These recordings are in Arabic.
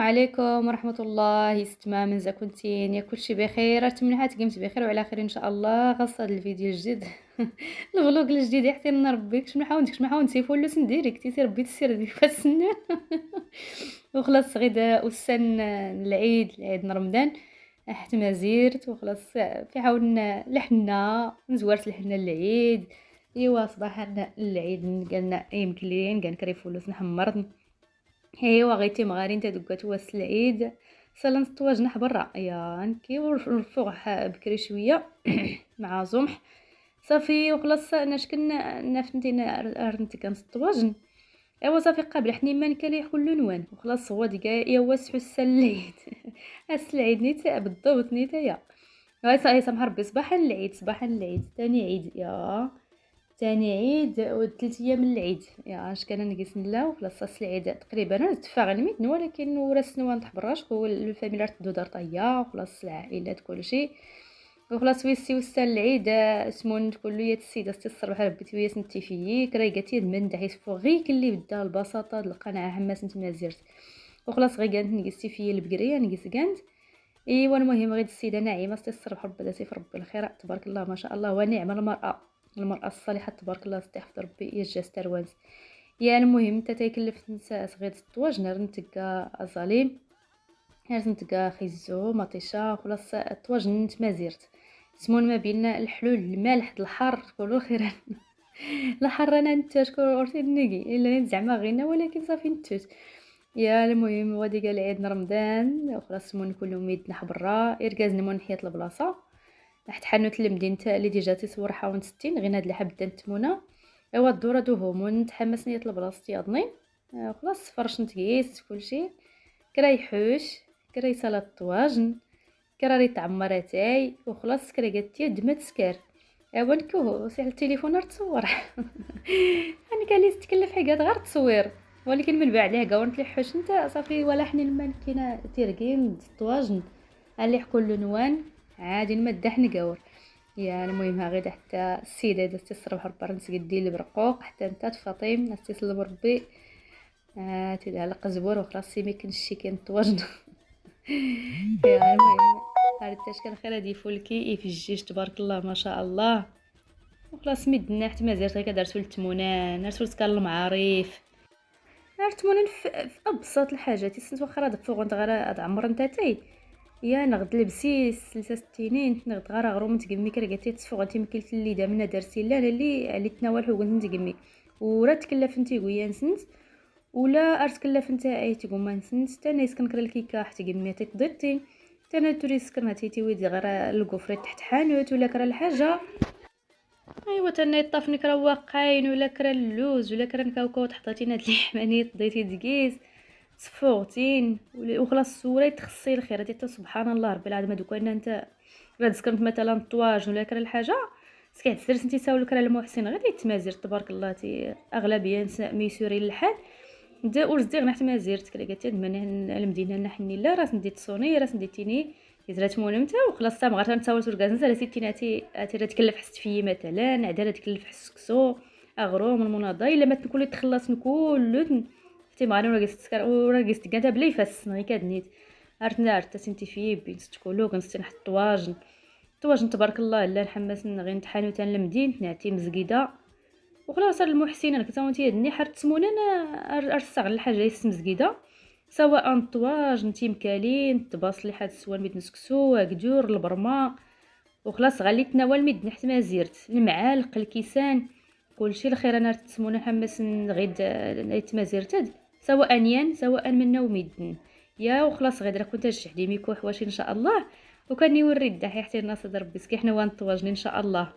عليكم ورحمة الله يستمع من كنتين يا كلشي بخير. نتمنى تقيمت بخير وعلى خير ان شاء الله. غص هذا الفيديو الجديد الفلوق الجديد يحتي لنا ربي كش ما حاول نسيفو لو سنديريكتي سي ربي تسير ديك فالسنان وخلاص غدا وسن العيد رمضان حتى ما زيرت وخلاص في حاولنا لحنا نزورت لحنا العيد. ايوا صباحنا العيد قالنا يمكن لين كان كري فلوس نحمرت. ايوا غيتي مغارين تدقات واس العيد سالن طواجن برا يا نكي ونرفوح بكري شويه مع زمح صافي وخلاص انا شكنا نفنتينا رنت كان طواجن. ايوا صافي قبل حني ما نكلي كل نوان وخلاص هو ديك ايوا حس العيد العيد نيتا بالضبط نيتا يا هاي سامح ربي صباح العيد ثاني عيد يا ثاني عيد و3 ايام من العيد يا اش كان نقيس نلا وخلاص العيد تقريبا انا تفاغ الميت ولكن ورثنا نطح براش هو الفاميليات تدو دار طيا وخلاص العائلات كلشي وخلاص ويسي وسال العيد اسمون كله يا السيده الصباح ربي تويا سنتي فيك راهي قالتي من دحيت فوغي كلي بدا البساطه القناعه حماس انت منازرت وخلاص غير كانت نقيسي فيا البقريه نقيس كانت. ايوا المهم غير السيده ناعمه الصباح ربي داتي في ربي الخير تبارك الله ما شاء الله ونعم المرأة الصالحة تبارك الله استحفظ ربي يجاز تروانز. يا المهم انت تيكلف نساء صغير الطواج نرنتقى ازاليم نرنتقى خيزو مطيشة خلاص الطواج نت ما زيرت سمون ما بيننا الحلول المالح الحار كلو خيرا الحر انا نتا شكون اورتي نيجي الا زعما غينا ولكن صافي نتوت. يا المهم غادي قال عيد رمضان وخلاص سمون كلهم يدنا برا اركازنا مون حيات البلاصه تحت حانوت المدينه اللي ديجا تصور حوالي 60 غير هاد الحب تنتمونا. ايوا الدوره دوهم ونتحمس نيت لبلاصتي اظني خلاص فرش نتقيس كلشي كراي حوش كراي سلطه طواجن كراي تعمرتاي وخلاص كرا قالتي دمت سكر ايوا نكو سي على التليفون تصور انا كان لي تكلف حاجات غير تصوير ولكن من بعد ليه قاونت لي حوش انت صافي ولا حني لما كاينه تيركين الطواجن على كل نوان عادي نمدح نقاور. يا المهم ها غير حتى السيده دازتي الصباح ربي نسقدي البرقوق حتى انت فاطم نستي صلب ربي تدعى على قزبور وخلاص سيمي كنشي كاين طواجن يا المهم عرفتاش كان خير هادي فولكي في الجيش تبارك الله ما شاء الله وخلاص مدنا حتى ما زرت غير درتو التمونان رسولت كان المعاريف التمونان في ابسط الحاجات يسنت واخا راه فوق انت غير عمر نتاتي يا نغد لبسيس 63 نغد غير غرو من تقمي كرا قالتي تصفو غنتي مكلت اللي دا منا درسي لا اللي تناول حقوق انت تقمي ورا تكلف انت ويا نسنت ولا ارتكلف انت اي تقوم ما نسنت تاني يسكن كرا الكيكه حتى قمي تضيتي تاني توري سكن هاتي ويدي غير الكفريت تحت حانوت ولا كرا الحاجه ايوا تاني طافني كرا واقعين ولا كرا اللوز ولا كرا الكاوكاو تحطيتينا هاد اللحماني ضيتي دقيس صفوغتين وخلاص الصوره تخصي الخير حتى سبحان الله رب العالمين دوكا ان انت بعد سكنت مثلا الطواج ولا كرا الحاجه سكيت سرت انت ساول كرا المحسن غير يتمازر تبارك الله تي اغلبيه نساء ميسورين الحال دا ورزدي غنا حتى ما زيرت كرا قالت من المدينه نحني لا راس نديت صوني راس نديتيني يزرات مونمتا وخلاص تا مغرت نتصور توركاز نزل ستيناتي تكلف حست فيا مثلا عداله تكلف حسكسو اغرو من مناضه الا ما تكون تخلص كله تي مغاني ولا قست ولا قست كانت بلي فاس غي كادنيت عرفت سنتي فيه بين تكولو كنستي نحط طواجن تبارك الله لا نحمس غير نتحانو تان المدينه نعتي مزقيده وخلاص المحسن انا كنت تيدني حرت سمونه انا ارسغ الحاجه يس مزقيده سواء طواجن تيمكالين تباصلي حد سوان ميد نسكسو قدور البرما وخلاص غالي تناول ميد حتى ما زيرت المعالق الكيسان كلشي الخير انا تسمونه حمس غيد يتمازرتد سواء انيان سواء منا وميدن يا وخلاص غير كنت نشحدي ميكو حواشي ان شاء الله وكان يوري الدحي حتى الناس ربي سكي حنا وان طواجن ان شاء الله.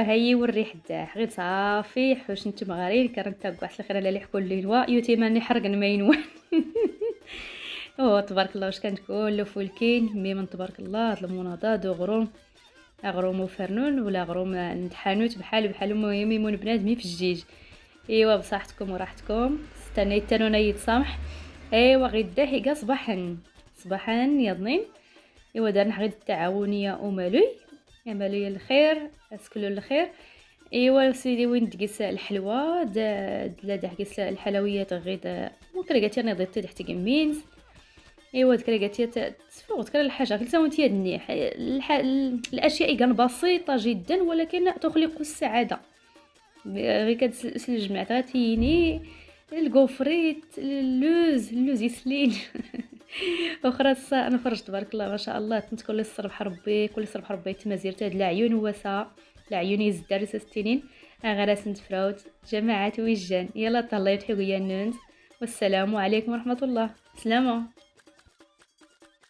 هاي والريح تاعه غير صافي حوش نتوما غارين كرنتا كاع الخير على اللي حكوا لي الوا يوتي ماني حرق ما ينوان. او تبارك الله واش كانت كله فولكين ميمن تبارك الله. هاد المناضه دو غروم غروم وفرنون ولا غروم عند حانوت بحال المهم يمون بنادمين في الجيج. ايوا بصحتكم وراحتكم استنيت تانونا يتصامح. ايوا غدا هيكا صباحا يضنين. ايوا دارنا غير التعاونيه ومالوي يا مالوي الخير اسكلوا الخير. ايوا سيدي وين تقيس الحلوى لا دحقيس الحلويات غير ممكن قالت انا ضيت تحت كمين. ايوا ذكرياتي تفوق تكرا الحاجه قلت وانت النيح الاشياء كان بسيطه جدا ولكن تخلق السعاده. غير كتسل جمعتها تيني الكوفريت اللوز يسلين. اخرى انا فرجت تبارك الله ما شاء الله كنت كل الصبح ربي تمازيرت هاد العيون وسا العيون يزدار سنين غراس نتفراوت جماعه ويجان يلا طلعت حقويا النونز. والسلام عليكم ورحمه الله. سلامه.